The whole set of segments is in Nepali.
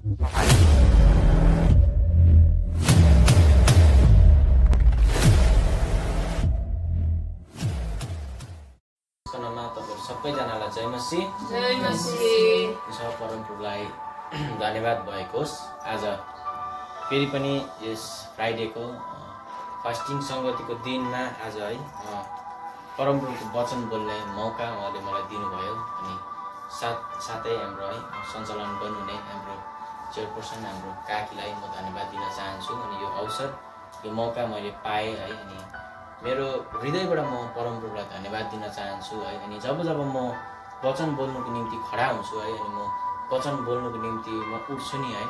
सबैजनालाई जय मसी। परमप्रभुलाई धन्यवाद भएको होस्। आज फेरि पनि यस फ्राइडेको फास्टिङ सङ्गतिको दिनमा आज है परमप्रभुको वचन बोल्ने मौका उहाँले मलाई दिनुभयो। अनि साथै हाम्रो है सञ्चालन गर्नुहुने हाम्रो चेयरपर्सन हाम्रो काकीलाई म धन्यवाद दिन चाहन्छु। अनि यो अवसर यो मौका मैले पाएँ है। अनि मेरो हृदयबाट म परमप्रभुलाई धन्यवाद दिन चाहन्छु है। अनि जब म वचन बोल्नुको निम्ति खडा हुन्छु है, अनि म वचन बोल्नुको निम्ति म उठ्छु नि है,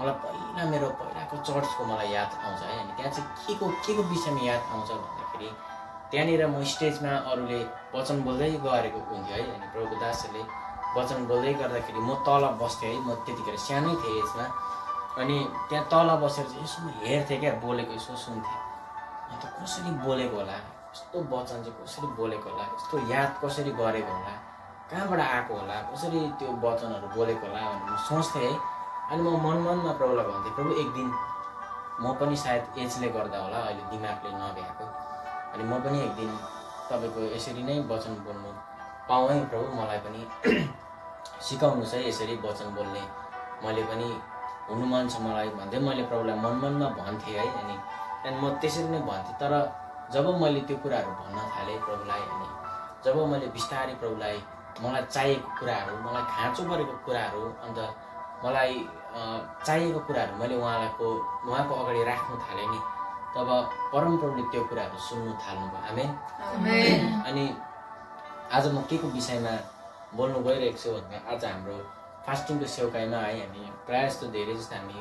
मलाई मेरो पहिलाको चर्चको मलाई याद आउँछ है। अनि त्यहाँ चाहिँ के को विषयमा याद आउँछ भन्दाखेरि त्यहाँनिर म स्टेजमा अरूले वचन बोल्दै गरेको हुन्थ्यो है। अनि प्रभुको दासहरूले वचन बोल्दै गर्दाखेरि म तल बस्थेँ है। म त्यतिखेर सानै थिएँ यसमा। अनि त्यहाँ तल बसेर चाहिँ यसो हेर्थेँ क्या, बोलेको यसो सुन्थेँ। अन्त कसरी बोलेको होला, यस्तो वचन चाहिँ कसरी बोलेको होला, यस्तो याद कसरी गरेको होला, कहाँबाट आएको होला, कसरी त्यो वचनहरू बोलेको होला भनेर म सोच्थेँ है। अनि म मनमा प्रभुलाई भन्थेँ, प्रभु एक दिन म पनि सायद एजले गर्दा होला अहिले दिमागले नभ्याएको, अनि म पनि एक दिन तपाईँको यसरी नै वचन बोल्नु पाऊँ है प्रभु, मलाई पनि सिकाउनु चाहिँ यसरी वचन बोल्ने मैले पनि हुनु मन छ मलाई भन्दै मैले प्रभुलाई मनमा भन्थेँ है। अनि म त्यसरी नै भन्थेँ। तर जब मैले त्यो कुराहरू भन्न थालेँ प्रभुलाई, अनि जब मैले बिस्तारै प्रभुलाई मलाई चाहिएको कुराहरू, मलाई खाँचो परेको कुराहरू, अन्त मलाई चाहिएको कुराहरू मैले उहाँको अगाडि राख्नु थालेँ नि, तब परमप्रभुले त्यो कुराहरू सुन्नु थाल्नुभयो। आमेन। अनि आज म के को विषयमा बोल्नु गइरहेको छु भन्दा आज हाम्रो फास्टिङको सेवकाइमा है हामी प्रायः जस्तो धेरै जस्तो हामी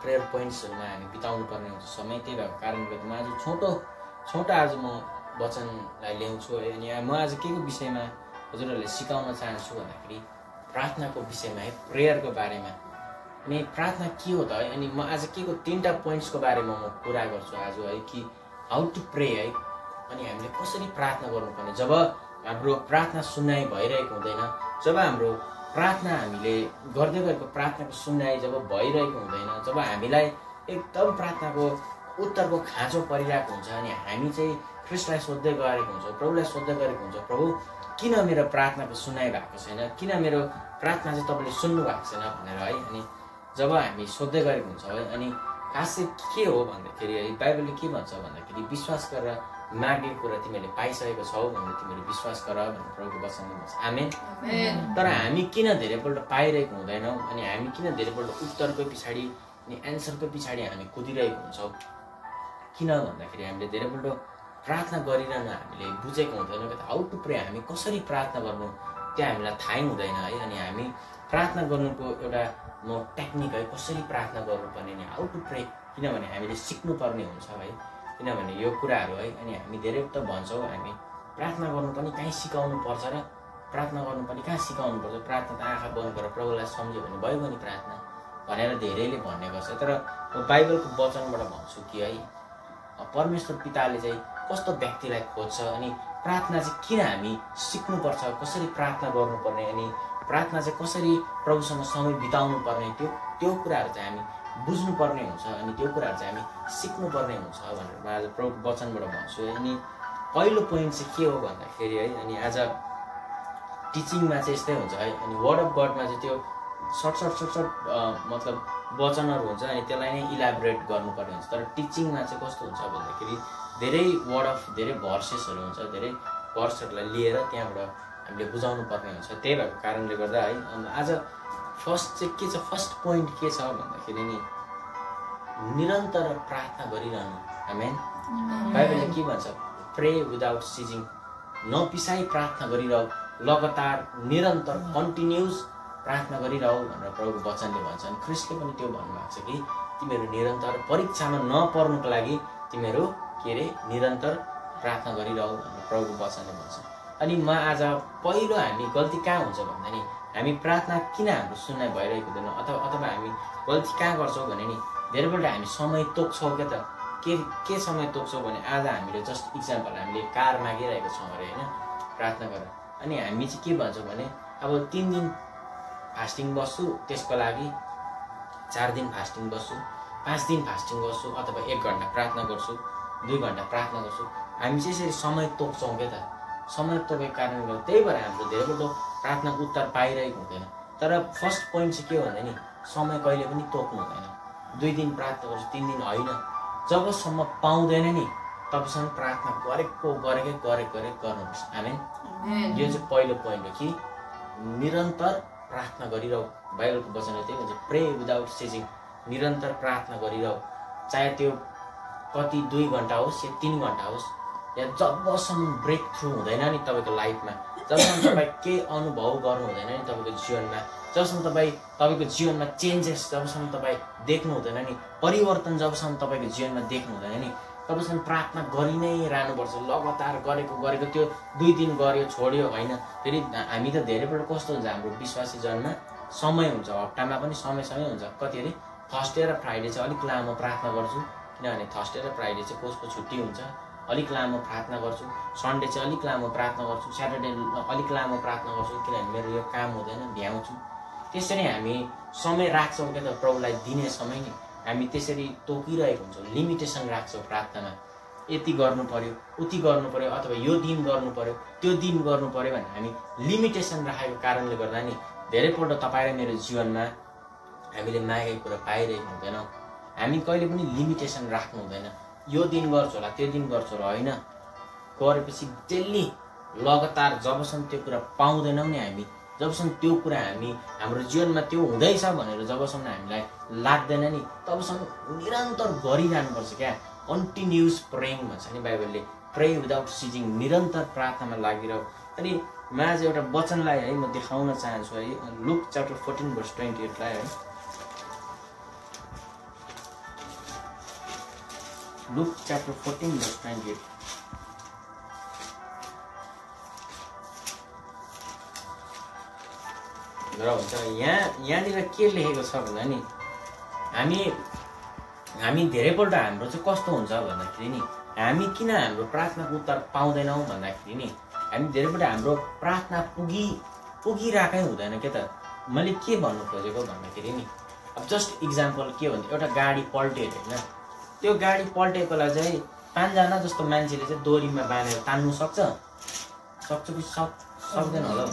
प्रेयर पोइन्ट्सहरूमा हामी बिताउनु पर्ने हुन्छ समय। त्यही भएको कारणले गर्दा म आज छोटो आज म वचनलाई ल्याउँछु है। अनि म आज के को विषयमा हजुरहरूले सिकाउन चाहन्छु भन्दाखेरि प्रार्थनाको विषयमा है, प्रेयरको बारेमा। अनि प्रार्थना के हो त है, अनि म आज के को 3टा पोइन्ट्सको बारेमा म कुरा गर्छु आज है, कि हाउ टु प्रे है। अनि हामीले कसरी प्रार्थना गर्नुपर्ने, जब हाम्रो प्रार्थना सुन्नाइ भइरहेको हुँदैन, जब हाम्रो प्रार्थना हामीले गर्दै गरेको प्रार्थनाको सुन्नाइ जब भइरहेको हुँदैन, जब हामीलाई एकदम प्रार्थनाको उत्तरको खाँचो परिरहेको हुन्छ, अनि हामी चाहिँ ख्रीष्टलाई सोध्दै गरेको हुन्छ, प्रभुलाई सोध्दै गरेको हुन्छ, प्रभु किन मेरो प्रार्थनाको सुनाइ भएको छैन, किन मेरो प्रार्थना चाहिँ तपाईँले सुन्नु भएको छैन भनेर है। अनि जब हामी सोध्दै गरेको हुन्छ है, अनि खास चाहिँ के हो भन्दाखेरि है बाइबलले के भन्छ भन्दाखेरि विश्वास गरेर मागेको कुरा तिमीहरूले पाइसकेको छौ भनेर तिमीहरू विश्वास गर भनेर प्रभुको वचनले भन्छ। आमेन। तर हामी किन धेरैपल्ट पाइरहेको हुँदैनौँ, अनि हामी किन धेरैपल्ट उत्तरको पछाडि अनि एन्सरको पछाडि हामी कुदिरहेको हुन्छौँ, किन भन्दाखेरि हामीले धेरैपल्ट प्रार्थना गरिरहनु हामीले बुझेको हुँदैनौँ कि हाउ टु प्रे, हामी कसरी प्रार्थना गर्नु त्यो हामीलाई थाहै हुँदैन है। अनि हामी प्रार्थना गर्नुको एउटा टेक्निक है, कसरी प्रार्थना गर्नुपर्ने नि हाउ टु प्रे, किनभने हामीले सिक्नुपर्ने हुन्छ है, किनभने यो कुराहरू है। अनि हामी धेरै त भन्छौँ हामी प्रार्थना गर्नु पनि कहीँ सिकाउनु पर्छ र प्रार्थना गर्नु पनि कहाँ सिकाउनु पर्छ, प्रार्थना त आँखा बन्द गरेर प्रभुलाई सम्झ्यो भने भयो नि प्रार्थना भनेर धेरैले भन्ने गर्छ। तर म बाइबलको वचनबाट भन्छु कि है परमेश्वर पिताले चाहिँ कस्तो व्यक्तिलाई खोज्छ, अनि प्रार्थना चाहिँ किन हामी सिक्नुपर्छ, कसरी प्रार्थना गर्नुपर्ने, अनि प्रार्थना चाहिँ कसरी प्रभुसँग समय बिताउनु पर्ने, त्यो कुराहरू चाहिँ हामी बुझ्नुपर्ने हुन्छ, अनि त्यो कुराहरू चाहिँ हामी सिक्नुपर्ने हुन्छ भनेर म आज प्रभुको वचनबाट भन्छु। अनि पहिलो पोइन्ट चाहिँ के हो भन्दाखेरि है, अनि आज टिचिङमा चाहिँ यस्तै हुन्छ है। अनि वर्ड अफ गडमा चाहिँ त्यो सर्ट मतलब वचनहरू हुन्छ, अनि त्यसलाई नै इलाबोरेट गर्नुपर्ने हुन्छ। तर टिचिङमा चाहिँ कस्तो हुन्छ भन्दाखेरि धेरै भर्सेसहरू हुन्छ, धेरै भर्सहरूलाई लिएर त्यहाँबाट हामीले बुझाउनु पर्ने हुन्छ। त्यही भएको कारणले गर्दा है आज फर्स्ट चाहिँ के छ, फर्स्ट पोइन्ट के छ भन्दाखेरि नि निरन्तर प्रार्थना गरिरहनु। आमेन। बाइबलले के भन्छ, प्रे विदाउट सिजिङ, नपिसाई प्रार्थना गरिरहौ, लगातार निरन्तर कन्टिन्युस प्रार्थना गरिरहौ भनेर प्रभुको वचनले भन्छ। अनि ख्रीष्टले पनि त्यो भन्नुभएको छ कि तिमीहरू निरन्तर परीक्षामा नपर्नुको लागि तिमीहरू निरन्तर प्रार्थना गरिरहौ भनेर प्रभुको वचनले भन्छ। अनि म आज पहिलो हामी गल्ती कहाँ हुन्छ भन्दा नि हामी प्रार्थना किन हाम्रो सुन्नाइ भइरहेको हुँदैन, अथवा हामी गल्ती कहाँ गर्छौँ भने नि धेरैपल्ट हामी समय तोक्छौँ क्या त। के समय तोक्छौँ भने आज हामीले जस्ट इक्जाम्पल हामीले कार मागिरहेको छौँ अरे होइन प्रार्थना गरेर, अनि हामी चाहिँ के भन्छौँ भने अब 3 दिन फास्टिङ बस्छु त्यसको लागि 4 दिन फास्टिङ बस्छु, 5 दिन फास्टिङ गर्छु, अथवा 1 घन्टा प्रार्थना गर्छु, 2 घन्टा प्रार्थना गर्छु, हामी चाहिँ यसरी समय तोक्छौँ क्या त। समय तोकेको कारणले गर्दा त्यही भएर हाम्रो धेरैपल्ट प्रार्थना उत्तर पाइरहेको हुँदैन। तर फर्स्ट पोइन्ट चाहिँ के हो भन्दा नि समय कहिले पनि तोक्नु हुँदैन। 2 दिन प्रार्थना गर्छु, 3 दिन होइन, जबसम्म पाउँदैन नि तबसम्म प्रार्थना गरेकै गर्नुपर्छ। आमेन। यो चाहिँ पहिलो पोइन्ट हो कि निरन्तर प्रार्थना गरिरहौ। बाइबलको वचनले त्यही भन्छ, प्रे विदाउट सेजिङ। निरन्तर प्रार्थना गरिरहौ, चाहे त्यो कति 2 घन्टा होस् या 3 घन्टा होस्, या जबसम्म ब्रेक थ्रु हुँदैन नि तपाईँको लाइफमा, जबसम्म तपाईँ केही अनुभव गर्नु हुँदैन नि तपाईँको जीवनमा, जबसम्म तपाईँको जीवनमा चेन्जेस जबसम्म तपाईँ देख्नु हुँदैन नि, परिवर्तन जबसम्म तपाईँको जीवनमा देख्नु हुँदैन नि, तबसम्म प्रार्थना गरि नै रहनुपर्छ। लगातार गरेको त्यो 2 दिन गर्यो छोड्यो होइन। फेरि हामी त धेरैपल्ट कस्तो हुन्छ, हाम्रो विश्वासी जनमा समय हुन्छ, हप्तामा पनि समय हुन्छ। कति अरे थर्सडे र फ्राइडे चाहिँ अलिक लामो प्रार्थना गर्छु, किनभने थर्सडे र फ्राइडे चाहिँ कसको छुट्टी हुन्छ, अलिक लामो प्रार्थना गर्छु। सन्डे चाहिँ अलिक लामो प्रार्थना गर्छु, स्याटरडे अलिक लामो प्रार्थना गर्छु, किनभने मेरो यो काम हुँदैन, भ्याउँछु। त्यसरी हामी समय राख्छौँ क्या त, प्रभुलाई दिने समय नि हामी त्यसरी तोकिरहेको हुन्छौँ, लिमिटेसन राख्छौँ प्रार्थनामा। यति गर्नु पर्यो, उति गर्नु पर्यो, अथवा यो दिन गर्नु पर्यो, त्यो दिन गर्नु पर्यो भने हामी लिमिटेसन राखेको कारणले गर्दा नि धेरैपल्ट तपाईँ र मेरो जीवनमा हामीले मागेको कुरा पाइरहेको हुँदैनौँ। हामी कहिले पनि लिमिटेसन राख्नु हुँदैन, यो दिन गर्छु होला, त्यो दिन गर्छु होला होइन। गरेपछि डेली लगातार जबसम्म त्यो कुरा पाउँदैनौँ नि हामी, जबसम्म त्यो कुरा हाम्रो जीवनमा त्यो हुँदैछ भनेर जबसम्म हामीलाई लाग्दैन नि, तबसम्म निरन्तर गरिरहनुपर्छ क्या। कन्टिन्युस प्रेइङ भन्छ नि बाइबलले, प्रे विदाउट सिजिङ। निरन्तर प्रार्थनामा लागिरह। अनि म आज एउटा वचनलाई है म देखाउन चाहन्छु है, लुक च्याप्टर 14 भर्स 28 लाई है। Look chapter 14 verse 28। र हुन्छ यहाँनिर के लेखेको छ भन्दा नि हामी धेरैपल्ट हाम्रो चाहिँ कस्तो हुन्छ भन्दाखेरि नि हामी किन हाम्रो प्रार्थनाको उत्तर पाउँदैनौँ भन्दाखेरि नि हामी धेरैपल्ट हाम्रो प्रार्थना पुगिरहेकै हुँदैन के त। मैले के भन्नु खोजेको भन्दाखेरि नि अब जस्ट इक्जाम्पल के भन्छ, एउटा गाडी पल्ट्यो होइन, त्यो गाडी पल्टेकोलाई चाहिँ 5 जना जस्तो मान्छेले चाहिँ दोरीमा बाँधेर तान्नु सक्छ कि सक्दैन होला,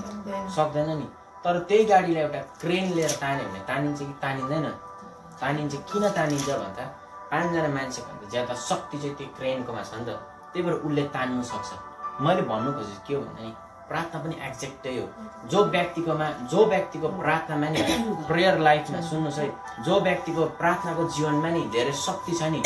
सक्दैन नि। तर त्यही गाडीलाई एउटा क्रेन लिएर तान्यो भने तानिन्छ कि तानिँदैन? तानिन्छ। किन तानिन्छ भन्दा 5 जना मान्छेभन्दा ज्यादा शक्ति चाहिँ त्यो क्रेनकोमा छ नि त, त्यही भएर उसले तान्नु सक्छ। मैले भन्नु खोजेको के हो भने नि प्रार्थना पनि एक्ज्याक्ट त्यही हो। जो व्यक्तिको प्रार्थनामा नि प्रेयर लाइफमा, सुन्नुहोस् है, जो व्यक्तिको प्रार्थनाको जीवनमा नि धेरै शक्ति छ नि,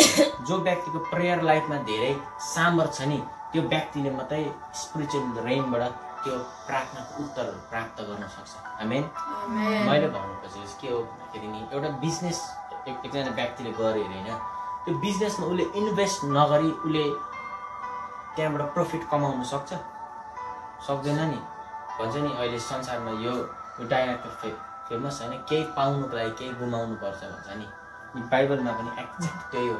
जो व्यक्तिको प्रेयर लाइफमा धेरै सामर्थ्य छ नि, त्यो व्यक्तिले मात्रै स्पिरिचुअल रेनबाट त्यो प्रार्थनाको उत्तरहरू प्राप्त गर्न सक्छ। आमेन। मैले भन्नु खोजेको के हो भन्दाखेरि नि एउटा बिजनेस एकजना व्यक्तिले गर्यो अरे होइन, त्यो बिजनेसमा उसले इन्भेस्ट नगरी उसले त्यहाँबाट प्रफिट कमाउनु सक्दैन नि। भन्छ नि अहिले संसारमा यो डायलग फेमस होइन, केही पाउनुको लागि केही गुमाउनु पर्छ भन्छ नि। बाइबलमा पनि एक्ज्याक्ट त्यही हो,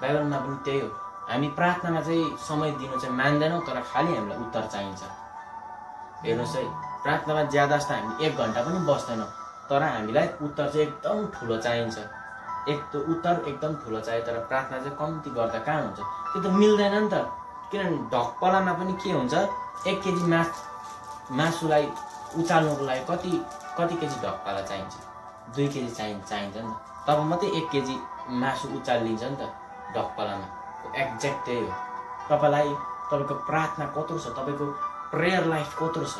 बाइबलमा पनि त्यही हो। हामी प्रार्थनामा चाहिँ समय दिनु चाहिँ मान्दैनौँ, तर खालि हामीलाई उत्तर चाहिन्छ। हेर्नुहोस् है, प्रार्थनामा ज्यादा जस्तो हामी 1 घन्टा पनि बस्दैनौँ, तर हामीलाई उत्तर चाहिँ एकदम ठुलो चाहिन्छ। उत्तर एकदम ठुलो चाहियो, तर प्रार्थना चाहिँ कम्ती गर्दा कहाँ हुन्छ? त्यो त मिल्दैन नि त। किनभने ढकपलामा पनि के हुन्छ, 1 केजी मासुलाई उचाल्नुको लागि कति केजी ढकपला चाहिन्छ? 2 केजी चाहिन्छ नि त, तब मात्रै 1 केजी मासु उचालिन्छ नि त ढकपलामा। एक्ज्याक्ट त्यही हो। तपाईँको प्रार्थना कत्रो छ, तपाईँको प्रेयर लाइफ कत्रो छ,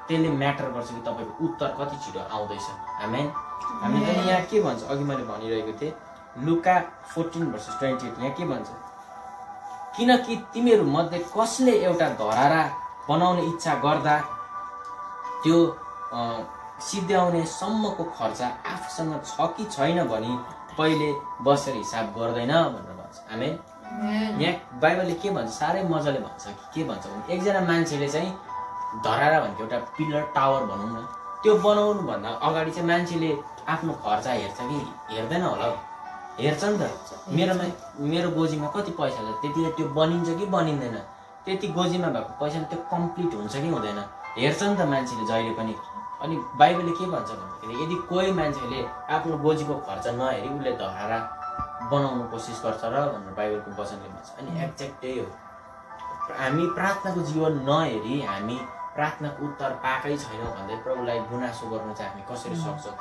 त्यसले म्याटर गर्छ कि तपाईँको उत्तर कति छिटो आउँदैछ। आमेन। हामी पनि यहाँ के भन्छ, अघि मैले भनिरहेको थिएँ लुका 14 भर्स 28, यहाँ के भन्छ, किनकि तिमीहरू मध्ये कसले एउटा धरारा बनाउने इच्छा गर्दा त्यो सिद्ध्याउने सम्मको खर्च आफूसँग छ कि छैन भनी पहिले बसेर हिसाब गर्दैन भनेर भन्छ। आमेन। यहाँ बाइबलले के भन्छ, साह्रै मजाले भन्छ कि के भन्छ भने एकजना मान्छेले चाहिँ धरारा भनेको एउटा पिलर टावर भनौँ न, त्यो बनाउनु भन्दा अगाडि चाहिँ मान्छेले आफ्नो खर्च हेर्छ कि हेर्दैन होला? हेर्छ नि त। मेरो गोजीमा कति पैसा छ, त्यतिले त्यो बनिन्छ कि बनिँदैन? त्यति गोजीमा भएको पैसाले त्यो कम्प्लिट हुन्छ कि हुँदैन? हेर्छ नि त मान्छेले जहिले पनि। अनि बाइबलले के भन्छ भन्दाखेरि यदि कोही मान्छेले आफ्नो गोजीको खर्च नहेरी उसले धरारा बनाउनु कोसिस गर्छ र भनेर बाइबलको वचनले भन्छ। अनि एक्ज्याक्ट त्यही हो। हामी प्रार्थनाको जीवन नहेरी हामी प्रार्थनाको उत्तर पाएकै छैनौँ भन्दै प्रभुलाई गुनासो गर्नु चाहिँ हामी कसरी सक्छौँ?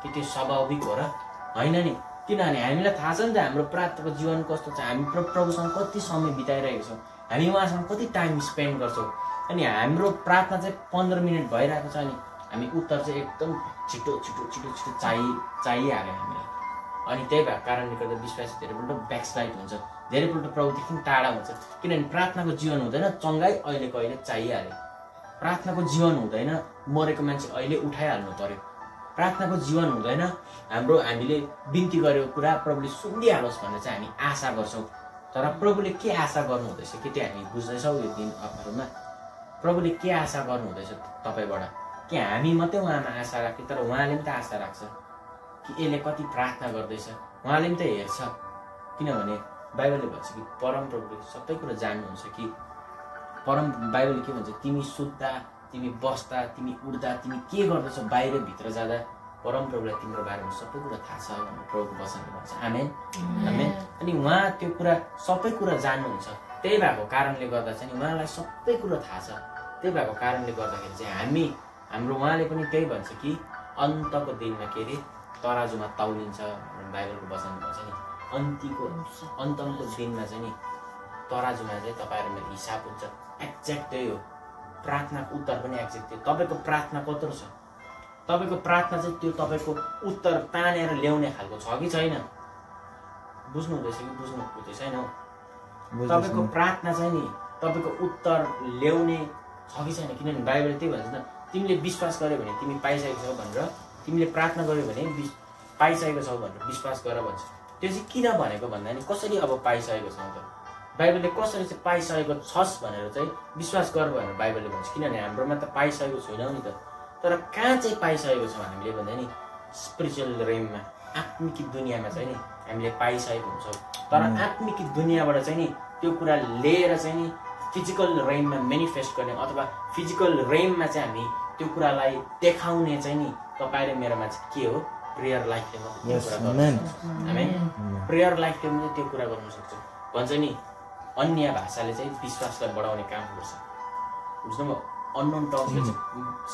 कि त्यो स्वाभाविक हो र? होइन नि। किनभने हामीलाई थाहा छ नि त हाम्रो प्रार्थनाको जीवन कस्तो छ, हामी प्रभुसँग कति समय बिताइरहेको छौँ, हामी उहाँसँग कति टाइम स्पेन्ड गर्छौँ। अनि हाम्रो प्रार्थना चाहिँ 15 मिनट भइरहेको छ अनि हामी उत्तर चाहिँ एकदम छिटो चाहिहाल्यो हामीलाई। अनि त्यही भएको कारणले गर्दा विश्वासी धेरैपल्ट ब्याकस्लाइड हुन्छ, धेरैपल्ट प्रभुदेखि टाढा हुन्छ। किनभने प्रार्थनाको जीवन हुँदैन चङ्गाई अहिलेको अहिले चाहिहाल्यो, प्रार्थनाको जीवन हुँदैन मरेको मान्छे अहिले उठाइहाल्नु पर्यो, प्रार्थनाको जीवन हुँदैन हामीले बिन्ती गरेको कुरा प्रभुले सुनिदिइहालोस् भनेर चाहिँ हामी आशा गर्छौँ। तर प्रभुले के आशा गर्नुहुँदैछ कि त्यो हामी बुझ्दैछौँ? यो दिनहरूमा प्रभुले के आशा गर्नुहुँदैछ तपाईँबाट? कि हामी मात्रै उहाँमा आशा राख्यो, तर उहाँले पनि त आशा राख्छ कि यसले कति प्रार्थना गर्दैछ, उहाँले पनि त हेर्छ। किनभने बाइबलले भन्छ कि परम प्रभुले सबै कुरा जान्नुहुन्छ कि बाइबलले के भन्छ? तिमी सुत्दा, तिमी बस्दा, तिमी उड्दा, तिमी के गर्दैछौ बाहिर भित्र जाँदा परम प्रभुलाई तिम्रो बारेमा सबै कुरा थाहा छ भनेर प्रभुको वचनले भन्छ। आमेन आमेन। अनि उहाँ त्यो कुरा सबै कुरा जान्नुहुन्छ। त्यही भएको कारणले गर्दा चाहिँ उहाँलाई सबै कुरा थाहा छ। त्यही भएको कारणले गर्दाखेरि चाहिँ हाम्रो उहाँले पनि त्यही भन्छ कि अन्तको दिनमा के अरे तराजुमा तौलिन्छ भनेर बाइबलको वचनले भन्छ नि। अन्तको दिनमा चाहिँ नि तराजुमा चाहिँ तपाईँहरू मेरो हिसाब हुन्छ। एक्ज्याक्ट त्यही हो। प्रार्थनाको उत्तर पनि एक्ज्याक्ट थियो। तपाईँको प्रार्थना कत्रो छ? तपाईँको प्रार्थना चाहिँ त्यो तपाईँको उत्तर तानेर ल्याउने खालको छ कि छैन? बुझ्नु हुँदैछ कि बुझ्नु हुँदै छैन? तपाईँको प्रार्थना चाहिँ नि तपाईँको उत्तर ल्याउने छ कि छैन? किनभने बाइबलले त्यही भन्छ नि, तिमीले विश्वास गर्यो भने तिमी पाइसकेको छौ भनेर, तिमीले प्रार्थना गर्यो भने पाइसकेको छौ भनेर विश्वास गर भन्छ। त्यो चाहिँ किन भनेको भन्दा नि कसरी अब पाइसकेको छौ त? बाइबलले कसरी चाहिँ पाइसकेको छस् भनेर चाहिँ विश्वास गर भनेर बाइबलले भन्छ। किनभने हाम्रोमा त पाइसकेको छैनौँ नि त। तर कहाँ चाहिँ पाइसकेको छौँ हामीले भन्दा नि स्पिरिचुअल रेममा, आत्मिक दुनियाँमा चाहिँ नि हामीले पाइसकेको हुन्छौँ। तर आत्मिक दुनियाँबाट चाहिँ नि त्यो कुरा लिएर चाहिँ नि फिजिकल रेममा मेनिफेस्ट गर्ने अथवा फिजिकल रेममा चाहिँ हामी त्यो कुरालाई देखाउने चाहिँ नि तपाईँ र मेरोमा चाहिँ के हो? प्रेयर लाइफले मात्रै त्यो कुरा गर्नु सक्छ। हामी प्रेयर लाइफले मात्रै त्यो कुरा गर्नु सक्छ। भन्छ नि अन्य भाषाले चाहिँ विश्वासलाई बढाउने काम गर्छ। बुझ्नुभयो? अननोन टङ्ग्सले चाहिँ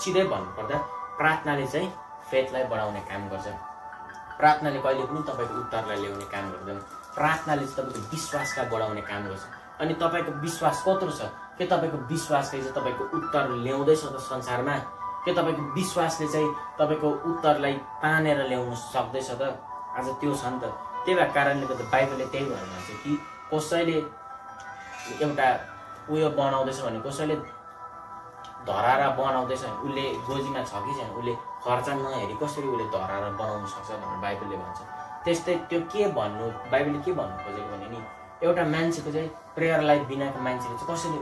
सिधै भन्नुपर्दा प्रार्थनाले चाहिँ फेथलाई बढाउने काम गर्छ। प्रार्थनाले कहिले पनि तपाईँको उत्तरलाई ल्याउने काम गर्दैन। प्रार्थनाले चाहिँ तपाईँको विश्वासलाई बढाउने काम गर्छ। अनि तपाईँको विश्वास कत्रो छ? के तपाईँको विश्वासले चाहिँ तपाईँको उत्तर ल्याउँदैछ त संसारमा? के तपाईँको विश्वासले चाहिँ तपाईँको उत्तरलाई तानेर ल्याउनु सक्दैछ त? आज त्यो छ नि त। त्यही भएको कारणले गर्दा बाइबलले त्यही भनेर भन्छ कि कसैले एउटा उयो बनाउँदैछ भने, कसैले धरारा बनाउँदैछ भने उसले गोजीमा छ कि छैन, उसले खर्च नहेरी कसरी उसले धरारा बनाउनु सक्छ भनेर बाइबलले भन्छ। त्यस्तै त्यो के भन्नु बाइबलले के भन्नु खोजेको भने नि एउटा मान्छेको चाहिँ प्रेयर लाइफ बिनाको मान्छेले चाहिँ कसरी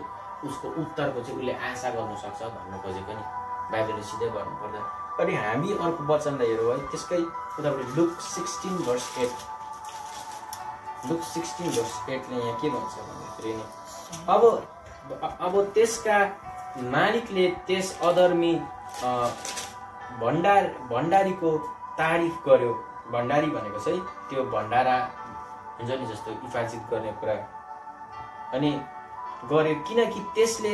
उसको उत्तरको चाहिँ उसले आशा गर्नु सक्छ भन्नु खोजेको नि बाइबलले सिधै भन्नुपर्दा। अनि हामी अर्को वचनलाई हेरौँ है, त्यसकै उतापट्टि लुक 16:8 ले यहाँ के भन्छ भन्दाखेरि नि अब त्यसका मालिकले त्यस अधर्मी भण्डारीको तारिफ गर्यो। भण्डारी भनेको चाहिँ त्यो भण्डारा हुन्छ नि जस्तो हिफाजत गर्ने कुरा अनि गर्यो, किनकि त्यसले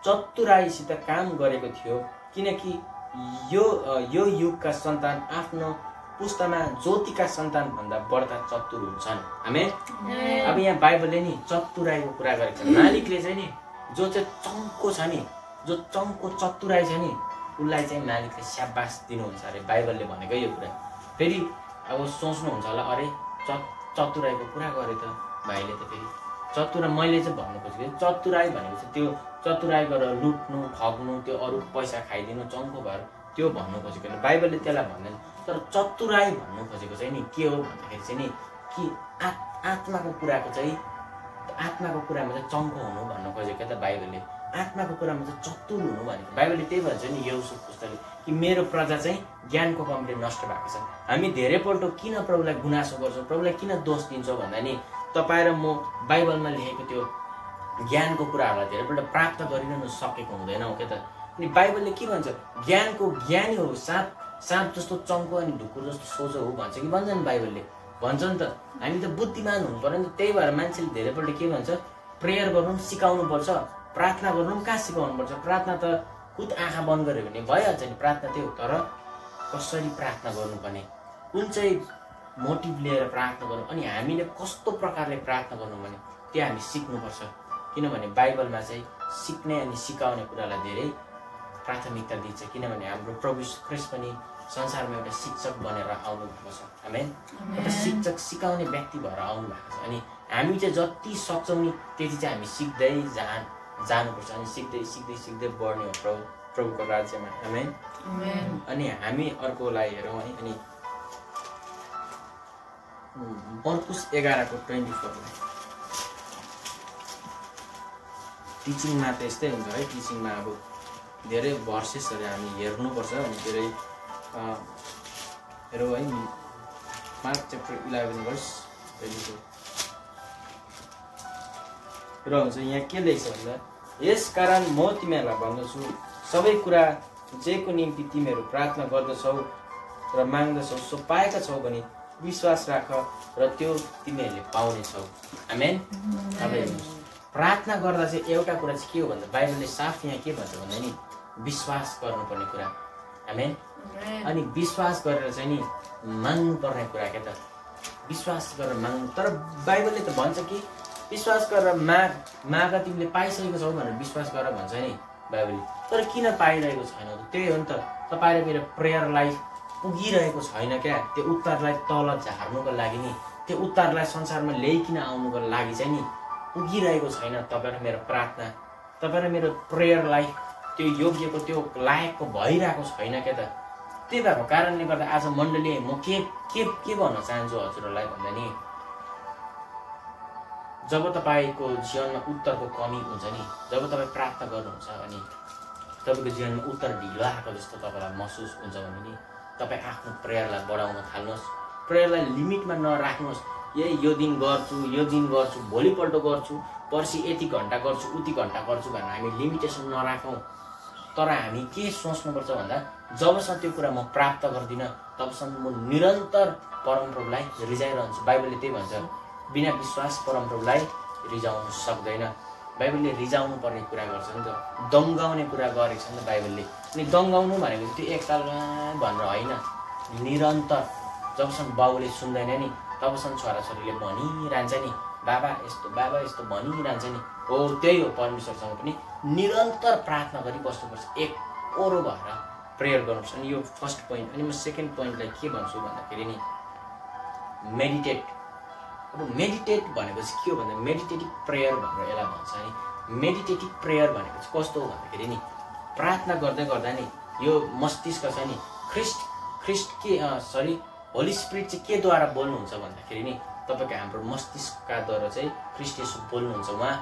चतुराईसित काम गरेको थियो। किनकि यो युगका सन्तान आफ्नो पुस्तामा ज्योतिका सन्तान भन्दा बढ्ता चतुर हुन्छन्। आमेन। अब यहाँ बाइबलले नि चतुराईको कुरा गरेको छ। मालिकले चाहिँ नि जो चाहिँ चङ्को छ नि, जो चङ्को चतुराई छ नि, उसलाई चाहिँ मालिकले स्याबास दिनुहुन्छ अरे। बाइबलले भनेको यो कुरा। फेरि अब सोच्नुहुन्छ होला, अरे चतुराईको कुरा गरे त भाइले त। फेरि चतुराई मैले चाहिँ भन्नु खोजेको चतुराई भनेको चाहिँ त्यो चतुराई गरेर लुट्नु, ठग्नु, त्यो अरू पैसा खाइदिनु, चङ्को भएर त्यो भन्नु खोजेको होइन। बाइबलले त्यसलाई भन्दैन। तर चतुराई भन्नु खोजेको चाहिँ नि के हो भन्दाखेरि चाहिँ नि कि आत्माको कुराको चाहिँ आत्माको कुरामा चाहिँ चङ्को हुनु भन्नु खोजेको त बाइबलले। आत्माको कुरामा चाहिँ चतुर हुनु भनेको बाइबलले त्यही भन्छ नि यहोशू पुस्तकले कि मेरो प्रजा चाहिँ ज्ञानको कमीले नष्ट भएको छ। हामी धेरैपल्ट किन प्रभुलाई गुनासो गर्छौँ, प्रभुलाई किन दोष दिन्छौँ भन्दा नि तपाईँ र म बाइबलमा लेखेको त्यो ज्ञानको कुराहरूलाई धेरैपल्ट प्राप्त गरिरहनु सकेको हुँदैनौँ के त। अनि बाइबलले के भन्छ ज्ञानको ज्ञानी हो साँप जस्तो चङ्को अनि ढुकुर जस्तो सोझो हो भन्छ कि भन्छ नि बाइबलले भन्छ नि त हामी त बुद्धिमान हुनु पर्यो नि त त्यही भएर मान्छेले धेरैपल्ट के भन्छ प्रेयर गर्नु पनि सिकाउनु पर्छ प्रार्थना गर्नु पनि कहाँ सिकाउनु पर्छ प्रार्थना त खुद आँखा बन्द गर्यो भने भइहाल्छ नि प्रार्थना त्यो तर कसरी प्रार्थना गर्नुपर्ने कुन चाहिँ मोटिभ लिएर प्रार्थना गर्नु अनि हामीले कस्तो प्रकारले प्रार्थना गर्नु भने त्यो हामी सिक्नुपर्छ किनभने बाइबलमा चाहिँ सिक्ने अनि सिकाउने कुरालाई धेरै प्राथमिकता दिन्छ किनभने हाम्रो प्रभु ख्रीष्ट पनि संसारमा एउटा शिक्षक बनेर आउनु भएको छ आमेन एउटा शिक्षक सिकाउने व्यक्ति भएर आउनु भएको छ अनि हामी चाहिँ जति सक्छौँ नि त्यति चाहिँ हामी सिक्दै जानुपर्छ अनि सिक्दै सिक्दै सिक्दै बढ्ने हो प्रभुको राज्यमा आमेन अनि हामी अर्कोलाई हेरौँ है अनि मर्कुस 11:24 टिचिङमा त यस्तै हुन्छ है टिचिङमा अब धेरै भर्सेसहरू हामी हेर्नुपर्छ अनि धेरै हेरौँ है मार्क च्याप्टर 11:24 र हुन्छ यहाँ के लेख्छ भन्दा यस कारण म तिमीहरूलाई भन्दछु सबै कुरा जेको निम्ति तिमीहरू प्रार्थना गर्दछौ र माग्दछौ सो पाएका छौ भने विश्वास राख र त्यो तिमीहरूले पाउनेछौ आमेन अब हेर्नुहोस् प्रार्थना गर्दा चाहिँ एउटा कुरा चाहिँ के हो भन्दा बाइबलले साफ यहाँ के भन्छ भन्दा नि विश्वास गर्नुपर्ने कुरा आमेन अनि विश्वास गरेर चाहिँ नि माग्नुपर्ने कुरा के त विश्वास गरेर माग्नु तर बाइबलले त भन्छ कि विश्वास गरेर माग तिमीले पाइसकेको छौ भनेर विश्वास गर भन्छ नि बाइबलले तर किन पाइरहेको छैन त्यही हो नि त तपाईँ र मेरो प्रेयर लाइफ पुगिरहेको छैन क्या त्यो उत्तरलाई तल झार्नुको लागि नि त्यो उत्तरलाई संसारमा ल्याइकिन आउनुको लागि चाहिँ नि पुगिरहेको छैन तपाईँ र मेरो प्रार्थना तपाईँ र मेरो प्रेयर लाइफ त्यो योग्यको त्यो लायकको भइरहेको छैन क्या त त्यही भएको कारणले गर्दा आज मण्डली म के भन्न चाहन्छु हजुरहरूलाई भन्दा नि जब तपाईँको जीवनमा उत्तरको कमी हुन्छ नि जब तपाईँ प्रार्थना गर्नुहुन्छ अनि तपाईँको जीवनमा उत्तर ढिलो आएको जस्तो तपाईँलाई महसुस हुन्छ भने नि तपाईँ आफ्नो प्रेयरलाई बढाउन थाल्नुहोस् प्रेयरलाई लिमिटमा नराख्नुहोस् यो दिन गर्छु भोलिपल्ट गर्छु पर्सि यति घन्टा गर्छु उति घन्टा गर्छु भनेर हामी लिमिटेसन नराखौँ तर हामी के सोच्नुपर्छ भन्दा जबसम्म त्यो कुरा म प्राप्त गर्दिनँ तबसम्म म निरन्तर परमप्रभुलाई रिझाइरहन्छु बाइबलले त्यही भन्छ बिना विश्वास परमप्रभुलाई रिझाउनु सक्दैन बाइबलले रिझाउनु पर्ने कुरा गर्छ नि त दङ्गाउने कुरा गरेको छ नि त बाइबलले अनि दङ्गाउनु भनेको त्यो एकतालमा भनेर होइन निरन्तर जबसम्म बाउले सुन्दैन नि तबसम्म छोराछोरीले भनिरहन्छ नि बाबा यस्तो भनिरहन्छ नि हो त्यही हो परमेश्वरसँग पनि निरन्तर प्रार्थना गरी बस्नुपर्छ एक ओरो भएर प्रेयर गर्नुपर्छ अनि यो फर्स्ट पोइन्ट अनि म सेकेन्ड पोइन्टलाई के भन्छु भन्दाखेरि नि मेडिटेट अब मेडिटेट भनेको चाहिँ के हो भन्दा मेडिटेटिभ प्रेयर भनेर यसलाई भन्छ नि मेडिटेटिभ प्रेयर भनेको चाहिँ कस्तो हो भन्दाखेरि नि प्रार्थना गर्दै गर्दा नि यो मस्तिष्क छ नि होली स्पिरिट चाहिँ केद्वारा बोल्नुहुन्छ भन्दाखेरि नि तपाईँको हाम्रो मस्तिष्कद्वारा चाहिँ ख्रीष्ट येशू बोल्नुहुन्छ उहाँ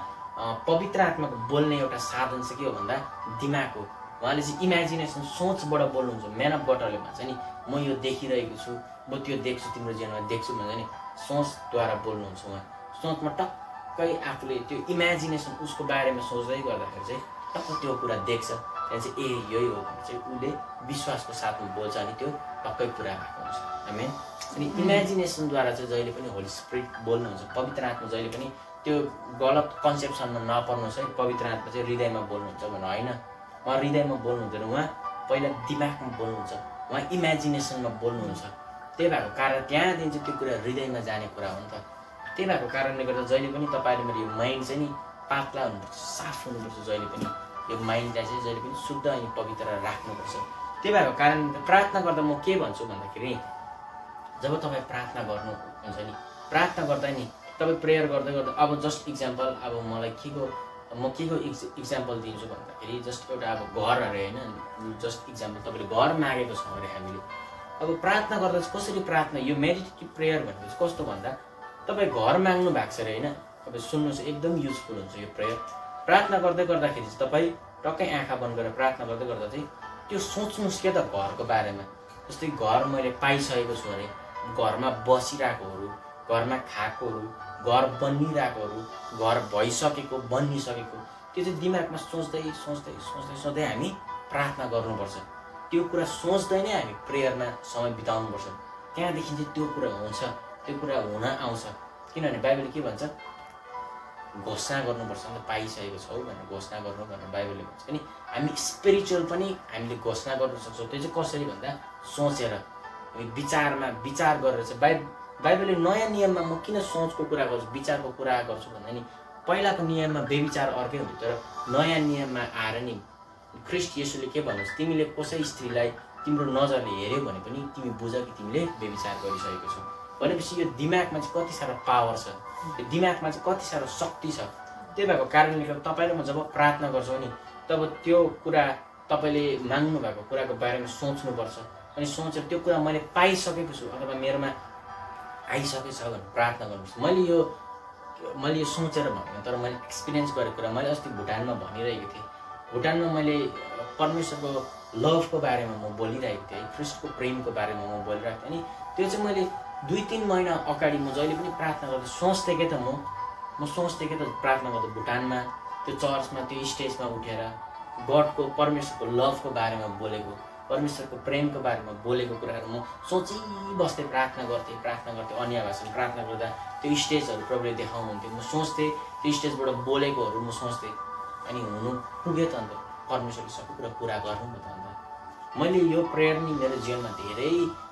पवित्र आत्माको बोल्ने एउटा साधन चाहिँ के हो भन्दा दिमाग हो उहाँले चाहिँ इमेजिनेसन सोचबाट बोल्नुहुन्छ म्यान अफ गडले भन्छ नि म यो देखिरहेको छु म त्यो देख्छु तिम्रो जीवनमा देख्छु भन्छ नि सोचद्वारा बोल्नुहुन्छ उहाँ सोचमा टक्कै आफूले त्यो इमेजिनेसन उसको बारेमा सोच्दै गर्दाखेरि चाहिँ टक्क त्यो कुरा देख्छ त्यहाँ चाहिँ यही हो भने चाहिँ उसले विश्वासको साथमा बोल्छ अनि त्यो टक्कै पुरा भएको हुन्छ आमेन अनि इमेजिनेसनद्वारा चाहिँ जहिले पनि होली स्पिरिट बोल्नुहुन्छ पवित्र आत्मा जहिले पनि त्यो गलत कन्सेप्सनमा नपर्नुहोस् है पवित्र आत्मा चाहिँ हृदयमा बोल्नुहुन्छ भन्नु होइन उहाँ हृदयमा बोल्नु हुँदैन उहाँ पहिला दिमागमा बोल्नुहुन्छ उहाँ इमेजिनेसनमा बोल्नुहुन्छ त्यही भएको कारण त्यहाँदेखि चाहिँ त्यो कुरा हृदयमा जाने कुरा हो नि त त्यही भएको कारणले गर्दा जहिले पनि तपाईँले मेरो यो माइन्ड चाहिँ नि पातला हुनुपर्छ साफ हुनुपर्छ जहिले पनि यो माइन्डलाई चाहिँ जहिले पनि शुद्ध अनि पवित्र राख्नुपर्छ त्यही भएको कारण प्रार्थना गर्दा म के भन्छु भन्दाखेरि जब तपाईँ प्रार्थना गर्नुहुन्छ नि प्रार्थना गर्दा नि तपाईँ प्रेयर गर्दै गर्दा अब जस्ट इक्जाम्पल अब मलाई म के को इक्जाम्पल दिन्छु भन्दाखेरि जस्ट एउटा अब घर अरे होइन जस्ट इक्जाम्पल तपाईँले घर मागेको छ अरे हामीले अब प्रार्थना गर्दा चाहिँ कसरी प्रार्थना यो मेडिटेटिभ प्रेयर भनेको चाहिँ कस्तो भन्दा तपाईँ घर माग्नु भएको छ अरे होइन अब सुन्नुहोस् एकदम युजफुल हुन्छ यो प्रेयर प्रार्थना गर्दै गर्दाखेरि चाहिँ तपाईँ टक्कै आँखा बन्द गरेर प्रार्थना गर्दै गर्दा चाहिँ त्यो सोच्नुहोस् के त घरको बारेमा जस्तै घर मैले पाइसकेको छु अरे घरमा बसिरहेकोहरू घरमा खाएकोहरू घर बनिरहेकोहरू घर भइसकेको बनिसकेको त्यो चाहिँ दिमागमा सोच्दै हामी प्रार्थना गर्नुपर्छ। त्यो कुरा सोच्दै नै हामी प्रेयरमा समय बिताउनुपर्छ। त्यहाँदेखि चाहिँ त्यो कुरा हुन्छ, त्यो कुरा हुन आउँछ। किनभने बाइबलले के भन्छ, घोषणा गर्नुपर्छ नि त, पाइसकेको छौ भनेर घोषणा गर्नु भनेर बाइबलले भन्छ। अनि हामी स्पिरिचुअल पनि हामीले घोषणा गर्न सक्छौँ। त्यो चाहिँ कसरी भन्दा सोचेर, हामी विचार गरेर चाहिँ बाइबलले नयाँ नियममा म किन सोचको कुरा गर्छु, विचारको कुरा गर्छु भन्दा नि पहिलाको नियममा बेविचार अर्कै हुन्थ्यो, तर नयाँ नियममा आएर नि ख्रीष्ट येशूले के भन्नुहुन्छ, तिमीले कसै स्त्रीलाई तिम्रो नजरले हेऱ्यौ भने पनि तिमी बुझ कि तिमीले बेविचार गरिसकेको छौ। भनेपछि यो दिमागमा चाहिँ कति साह्रो पावर छ, यो दिमागमा चाहिँ कति साह्रो शक्ति छ। त्यही भएको कारणले गर्दा तपाईँ र म जब प्रार्थना गर्छौँ नि तब त्यो कुरा तपाईँले माग्नु भएको कुराको बारेमा सोच्नुपर्छ। अनि सोचेर त्यो कुरा मैले पाइसकेको छु अथवा मेरोमा आइसकेको छ भनेर प्रार्थना गर्नुपर्छ। मैले यो सोचेर भनेको, तर मैले एक्सपिरियन्स गरेको कुरा मैले अस्ति भुटानमा भनिरहेको थिएँ। भुटानमा मैले परमेश्वरको लभको बारेमा म बोलिरहेको थिएँ, ख्रीष्टको प्रेमको बारेमा म बोलिरहेको थिएँ। अनि त्यो चाहिँ मैले 2-3 महिना अगाडि म जहिले पनि प्रार्थना गर्दा सोच्थेँ कि त म सोच्थेँ कि त प्रार्थना गर्दा भुटानमा त्यो चर्चमा त्यो स्टेजमा उठेर गडको परमेश्वरको लभको बारेमा बोलेको, परमेश्वरको प्रेमको बारेमा बोलेको कुराहरू म सोचिबस्थेँ, प्रार्थना गर्थेँ अन्य भाषामा प्रार्थना गर्दा त्यो स्टेजहरू प्रभुले देखाउनुहुन्थ्यो। म सोच्थेँ त्यो स्टेजबाट बोलेकोहरू म सोच्थेँ। अनि हुनु पुग्यो त अन्त परमेश्वरले सबै कुरा पुरा गर्नु भयो त अन्त। मैले यो प्रेयर नि मेरो जीवनमा धेरै,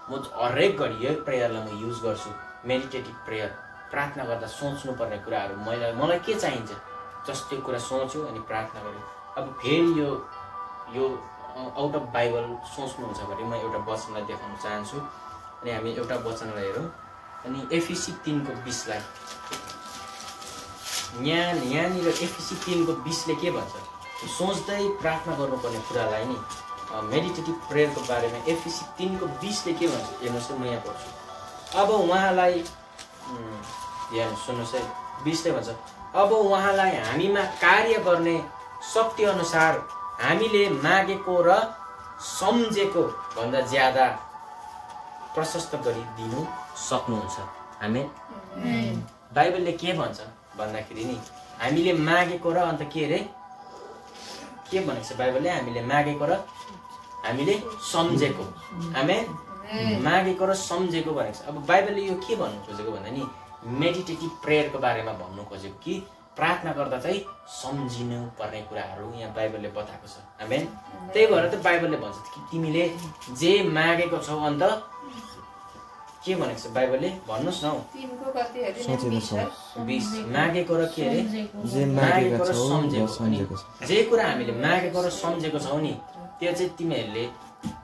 म हरेक घडी यो प्रेयरलाई म युज गर्छु। मेडिटेटिभ प्रेयर, प्रार्थना गर्दा सोच्नुपर्ने कुराहरू मलाई के चाहिन्छ जस्तो त्यो कुरा सोच्यो अनि प्रार्थना गर्यो। अब फेरि यो आउट अफ बाइबल सोच्नुहुन्छ भने म एउटा वचनलाई देखाउन चाहन्छु। अनि हामी एउटा वचनलाई हेरौँ। अनि एफिसी 3:20लाई यहाँनिर एफिसी 3:20ले के भन्छ, सोच्दै प्रार्थना गर्नुपर्ने कुरालाई नि मेडिटेटिभ प्रेयरको बारेमा एफिसी 3:20ले के भन्छ हेर्नुहोस्, म यहाँ पढ्छु। अब उहाँलाई हेर्नुहोस्, सुन्नुहोस् है, 20ले भन्छ, अब उहाँलाई हामीमा कार्य गर्ने शक्ति अनुसार हामीले मागेको र सम्झेको भन्दा ज्यादा प्रशस्त गरिदिनु सक्नुहुन्छ। आमेन। बाइबलले के भन्छ भन्दाखेरि नि हामीले मागेको र अन्त के अरे के भनेको छ बाइबलले, हामीले मागेको र हामीले सम्झेको। आमेन। मागेको र सम्झेको भनेको छ। अब बाइबलले यो के भन्नु खोजेको भन्दा नि मेडिटेटिभ प्रेयरको बारेमा भन्नु खोजेको कि प्रार्थना गर्दा चाहिँ सम्झिनु पर्ने कुराहरू यहाँ बाइबलले बताएको छ। आमेन। त्यही भएर त बाइबलले भन्छ कि तिमीले जे मागेको छौ अन्त के भनेको छ बाइबलले, भन्नुहोस् न हौ। 20 मागेको र के अरे, मागेको र सम्झेको। जे कुरा हामीले मागेको र सम्झेको छौ नि त्यो चाहिँ तिमीहरूले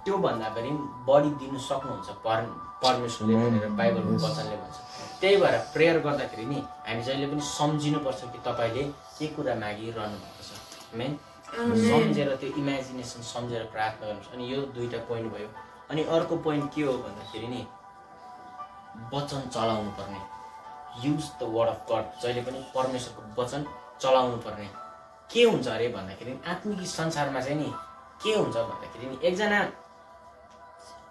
त्योभन्दा पनि बढी दिनु सक्नुहुन्छ परमेश्वरले भनेर बाइबलको वचनले भन्छ। त्यही भएर प्रेयर गर्दाखेरि नि हामी जहिले पनि सम्झिनुपर्छ कि तपाईँले के कुरा मागिरहनु भएको छ। आमेन। सम्झेर त्यो इमेजिनेसन सम्झेर प्रार्थना गर्नुहोस्। अनि यो 2टा पोइन्ट भयो। अनि अर्को पोइन्ट के हो भन्दाखेरि नि वचन चलाउनु पर्ने, use the word of God. जहिले पनि परमेश्वरको वचन चलाउनु पर्ने। के हुन्छ अरे भन्दाखेरि आत्मिक संसारमा चाहिँ नि के हुन्छ भन्दाखेरि नि एकजना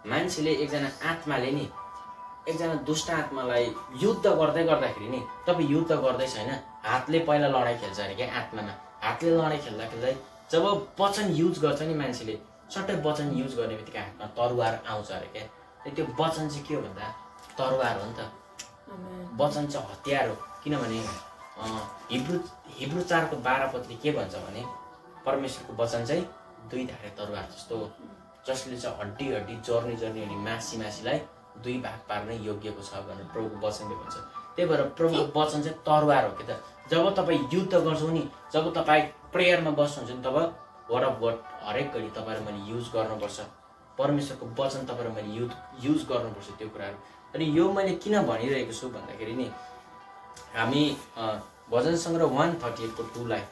मान्छेले, एकजना आत्माले नि एकजना दुष्ट आत्मालाई युद्ध गर्दै गर्दाखेरि नि तपाईँ युद्ध गर्दै छैन, हातले पहिला लडाइँ खेल्छ अरे क्या आत्मामा। हातले लडाइँ खेल्दा जब वचन युज गर्छ नि मान्छेले, सट्टै वचन युज गर्ने बित्तिकै हातमा तरुवार आउँछ अरे क्या। त्यो वचन चाहिँ के हो भन्दा तरुवार हो नि त। वचन चाहिँ हतियार हो। किनभने हिब्रू 4:12 के भन्छ भने परमेश्वरको वचन चाहिँ 2 धारे तरुवार जस्तो हो, जसले चाहिँ हड्डी जर्नी अनि मासीलाई 2 भाग पार्न योग्यको छ भनेर प्रभुको वचनले भन्छ। त्यही भएर प्रभुको वचन चाहिँ तरुवार हो के त। जब तपाईँ युद्ध गर्छौ नि, जब तपाईँ प्रेयरमा बस्नुहुन्छ नि, तब वर्ड अफ गड हरेक घडी तपाईँ र मैले युज गर्नुपर्छ। परमेश्वरको वचन तपाईँ र मैले युज गर्नुपर्छ त्यो कुराहरू। अनि यो मैले किन भनिरहेको छु भन्दाखेरि नि हामी भजन सङ्ग्रह 138:2लाई,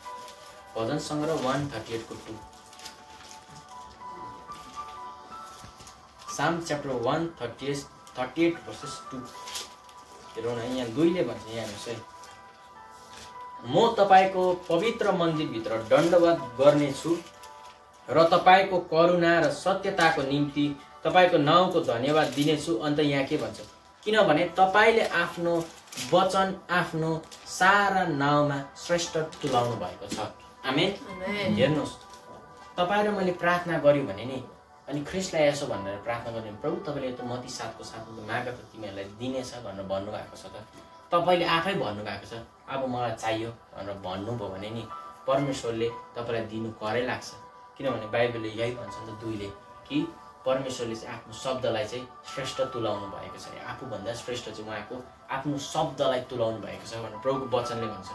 भजन सङ्ग्रह 138:2, साम च्याप्टर 138:2 हेरौँ न। यहाँ 2ले भन्छ, यहाँ हेर्नुहोस् है, म तपाईँको पवित्र मन्दिरभित्र दण्डवत गर्नेछु र तपाईँको करुणा र सत्यताको निम्ति तपाईँको नाउँको धन्यवाद दिनेछु। अन्त यहाँ के भन्छ, किनभने तपाईँले आफ्नो वचन आफ्नो सारा नाउँमा श्रेष्ठ तुलाउनु भएको छ। आमेन। हेर्नुहोस्, तपाईँ र मैले प्रार्थना गर्यो भने नि अनि ख्रिस्टलाई यसो भनेर प्रार्थना गर्ने प्रभु तपाईँले त मत्ती 7 को 7 माग त तिमीहरूलाई दिनेछ भनेर भन्नुभएको छ त तपाईँले आफै भन्नुभएको छ अब मलाई चाहियो भनेर भन्नुभयो भने नि परमेश्वरले तपाईँलाई दिनु करै लाग्छ किनभने बाइबलले यही भन्छ नि त 2 ले कि परमेश्वरले चाहिँ आफ्नो शब्दलाई चाहिँ श्रेष्ठ तुलाउनु भएको छ आफूभन्दा श्रेष्ठ चाहिँ उहाँको आफ्नो शब्दलाई तुलाउनु भएको छ भनेर प्रभुको वचनले भन्छ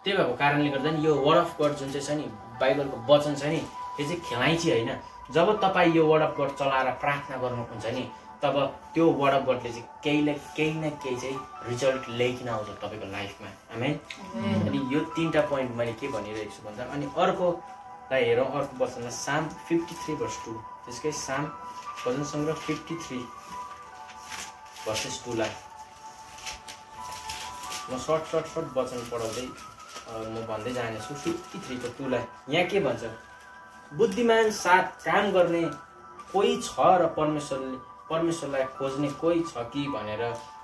त्यही भएको कारणले गर्दा नि यो वर्ड अफ गड जुन चाहिँ छ नि बाइबलको वचन छ नि त्यो चाहिँ खेलाइँची होइन जब तपाईँ यो वर्ड अफ गड चलाएर प्रार्थना गर्नुहुन्छ नि तब त्यो वर्ड अफ गडले चाहिँ केही न केही चाहिँ रिजल्ट ल्याइकन आउँछ तपाईँको लाइफमा आमेन अनि यो 3टा पोइन्ट मैले के भनिरहेको छु भन्दा अनि अर्कोलाई हेरौँ अर्को वचनलाई साम 53:2 त्यसकै साम भजन सङ्ग्रह 53:2 लाई म सर्ट वचन पढाउँदै म भन्दै जानेछु 53:2 लाई यहाँ के भन्छ बुद्धिमान साथ काम गर्ने कोही छ र परमेश्वरलाई खोज्ने कोही छ कि भनेर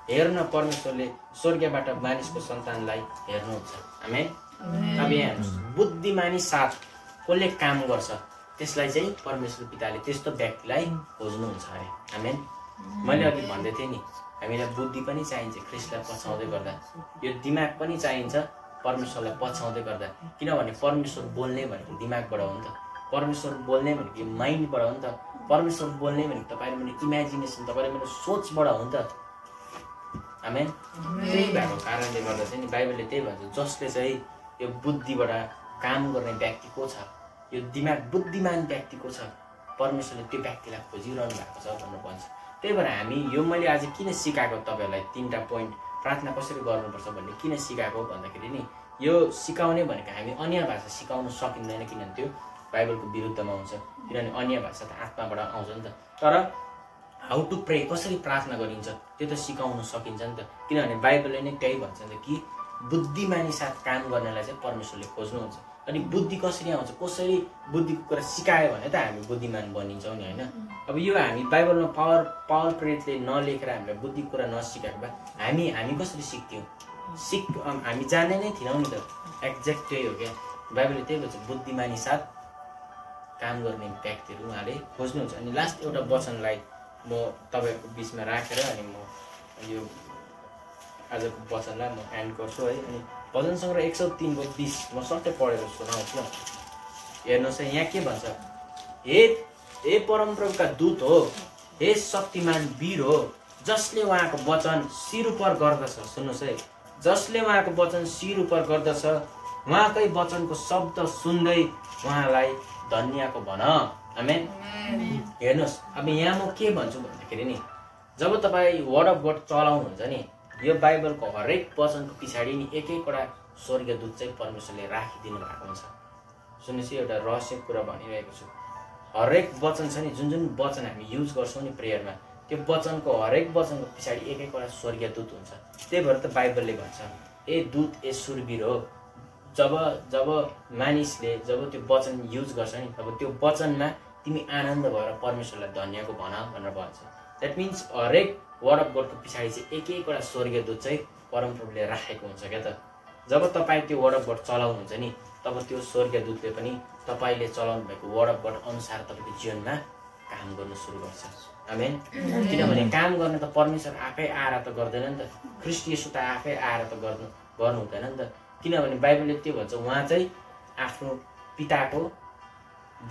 हेर्न परमेश्वरले स्वर्गबाट मानिसको सन्तानलाई हेर्नुहुन्छ आमेन अब यहाँ बुद्धिमानी साथ कसले काम गर्छ त्यसलाई चाहिँ परमेश्वर पिताले त्यस्तो व्यक्तिलाई खोज्नुहुन्छ अरे आमेन मैले अघि भन्दै थिएँ नि हामीलाई बुद्धि पनि चाहिन्छ ख्रिस्टलाई पछाउँदै गर्दा यो दिमाग पनि चाहिन्छ परमेश्वरलाई पछाउँदै गर्दा किनभने परमेश्वर बोल्ने भनेको दिमागबाट हो नि त परमेश्वर बोल्ने भनेको माइन्डबाट हो नि त परमेश्वर बोल्ने भनेको तपाईँले मेरो इमेजिनेसन तपाईँले मेरो सोचबाट हो नि त आमेन त्यही भएको कारणले गर्दा चाहिँ नि बाइबलले त्यही भन्छ जसले चाहिँ यो बुद्धिबाट काम गर्ने व्यक्ति को छ यो दिमाग बुद्धिमान व्यक्ति को छ परमेश्वरले त्यो व्यक्तिलाई खोजिरहनु भएको छ भनेर भन्छ त्यही भएर हामी यो मैले आज किन सिकाएको तपाईँहरूलाई 3टा पोइन्ट प्रार्थना कसरी गर्नुपर्छ भन्ने किन सिकाएको भन्दाखेरि नि यो सिकाउने भनेको हामी अन्य भाषा सिकाउन सकिँदैन किनभने त्यो बाइबलको विरुद्धमा हुन्छ किनभने अन्य भाषा त आत्माबाट आउँछ नि त तर हाउ टु प्रे कसरी प्रार्थना गरिन्छ त्यो त सिकाउन सकिन्छ नि त किनभने बाइबलले नै त्यही भन्छ नि त कि बुद्धिमानी साथ काम गर्नलाई चाहिँ परमेश्वरले खोज्नुहुन्छ अनि बुद्धि कसरी आउँछ कसरी बुद्धिको कुरा सिकायो भने त हामी बुद्धिमान बनिन्छौँ नि होइन अब यो हामी बाइबलमा पावर प्रेतले नलेखेर हामीलाई बुद्धिको कुरा नसिकाएको भए हामी कसरी सिक्थ्यौँ हामी जाने नै थिएनौँ नि त एक्ज्याक्ट त्यही हो क्या बाइबलले त्यही भन्छ बुद्धिमानी साथ काम गर्ने व्यक्तिहरू उहाँले खोज्नुहुन्छ अनि लास्ट एउटा वचनलाई म तपाईँहरूको बिचमा राखेर अनि म यो आजको वचनलाई म एन्ड गर्छु है अनि भजन सङ्ग्रह 103:20 म सट्टै पढेर सुनाउँछु हेर्नुहोस् है यहाँ के भन्छ हे परमप्रभुका दूत हो हे शक्तिमान वीर हो जसले उहाँको वचन शिर उपर गर्दछ सुन्नुहोस् है जसले उहाँको वचन शिर उपर गर्दछ उहाँकै वचनको शब्द सुन्दै उहाँलाई धन्यको भन आमेन हेर्नुहोस् अब यहाँ म के भन्छु भन्दाखेरि नि जब तपाईँ वर्ड अफ गड चलाउनुहुन्छ नि यो बाइबलको हरेक वचनको पछाडि नि एक एकवटा स्वर्गदूत चाहिँ परमेश्वरले राखिदिनु भएको हुन्छ सुन्नुहोस् एउटा रहस्य कुरा भनिरहेको छु हरेक वचन छ नि जुन वचन हामी युज गर्छौँ नि प्रेयरमा त्यो वचनको हरेक वचनको पछाडि एक एकवटा स्वर्गदूत हुन्छ त्यही भएर त बाइबलले भन्छ ए दूत ए शूरवीर हो जब मानिसले जब त्यो वचन युज गर्छ नि तब त्यो वचनमा तिमी आनन्द भएर परमेश्वरलाई धन्यको भन भनेर भन्छ द्याट मिन्स हरेक वर्ड अफ गडको पछाडि चाहिँ एक एकवटा स्वर्गदूत चाहिँ परमप्रभुले राखेको हुन्छ क्या त जब तपाईँ त्यो वर्ड अफ गड चलाउनुहुन्छ नि तब त्यो स्वर्गदूतले पनि तपाईँले चलाउनु भएको वर्ड अफ गड अनुसार तपाईँको जीवनमा काम गर्नु सुरु गर्छ आमेन किनभने काम गर्ने त परमेश्वर आफै आएर त गर्दैन नि त ख्रिस्ट येशू त आफै आएर त गर्नु हुँदैन नि त किनभने बाइबलले त्यो भन्छ उहाँ चाहिँ आफ्नो पिताको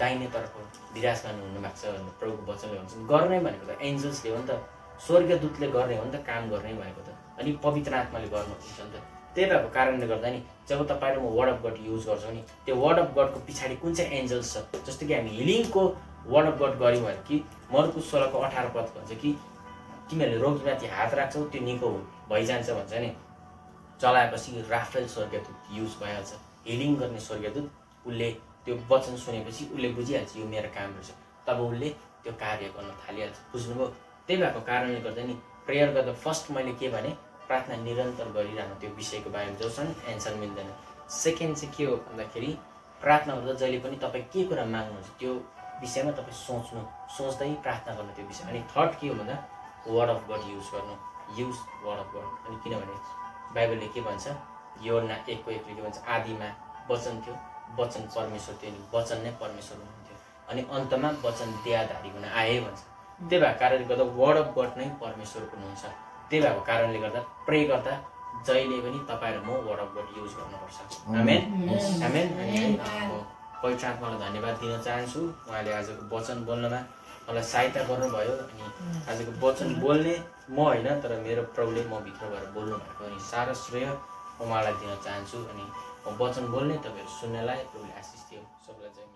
दाहिने तर्फ विराजमान हुनुभएको छ भनेर प्रभुको वचनले भन्छ गर्ने भनेको त एन्जल्सले हो नि त स्वर्गदूतले गर्ने हो नि त काम गर्ने भनेको त अनि पवित्र आत्माले गर्नुहुन्छ नि त त्यही भएको कारणले गर्दा नि जब तपाईँले म वर्ड अफ गड युज गर्छौँ नि त्यो वर्ड अफ गडको पछाडि कुन चाहिँ एन्जल्स छ जस्तो कि हामी हिलिङको वर्ड अफ गड गऱ्यौँ भने कि मर्कुस 16:18 भन्छ कि तिमीहरूले रोगीमाथि हात राख्छौ त्यो निको भइजान्छ भन्छ नि चलाएपछि राफेल स्वर्गदूत युज भइहाल्छ हिलिङ गर्ने स्वर्गदूत उसले त्यो वचन सुनेपछि उसले बुझिहाल्छ यो मेरो काम रहेछ तब उसले त्यो कार्य गर्न थालिहाल्छ बुझ्नुभयो त्यही भएको कारणले गर्दा नि प्रेयर गर्दा फर्स्ट मैले के भने प्रार्थना निरन्तर गरिरहनु त्यो विषयको बारेमा जोसँग एन्सर मिल्दैन सेकेन्ड चाहिँ के हो भन्दाखेरि प्रार्थना गर्दा जहिले पनि तपाईँ के कुरा माग्नुहुन्छ त्यो विषयमा तपाईँ सोच्दै प्रार्थना गर्नु त्यो विषय अनि थर्ड के हो भन्दा वर्ड अफ गड युज गर्नु युज वर्ड अफ गड अनि किनभने बाइबलले के भन्छ योना 1:1 के भन्छ आदिमा वचन थियो वचन परमेश्वर थियो नि वचन नै परमेश्वर हुनुहुन्थ्यो अनि अन्तमा वचन देहधारी हुन आए भन्छ। त्यही भएको कारणले गर्दा वर्ड अफ गड नै परमेश्वर हुनुहुन्छ। त्यही भएको कारणले गर्दा प्रे गर्दा जहिले पनि तपाईँ र म वर्ड अफ गड युज गर्नुपर्छ। आमेन आमेन। अनि म पवित्र आत्मालाई धन्यवाद दिन चाहन्छु। उहाँले आजको वचन बोल्नमा मलाई सहायता गर्नुभयो। अनि आजको वचन बोल्ने म होइन तर मेरो प्रभुले म भित्र भएर बोल्नु भएको, अनि सारा श्रेय म उहाँलाई दिन चाहन्छु। अनि म वचन बोल्ने तपाईँहरू सुन्नेलाई प्रभुले आशिष दियो। सबैलाई जय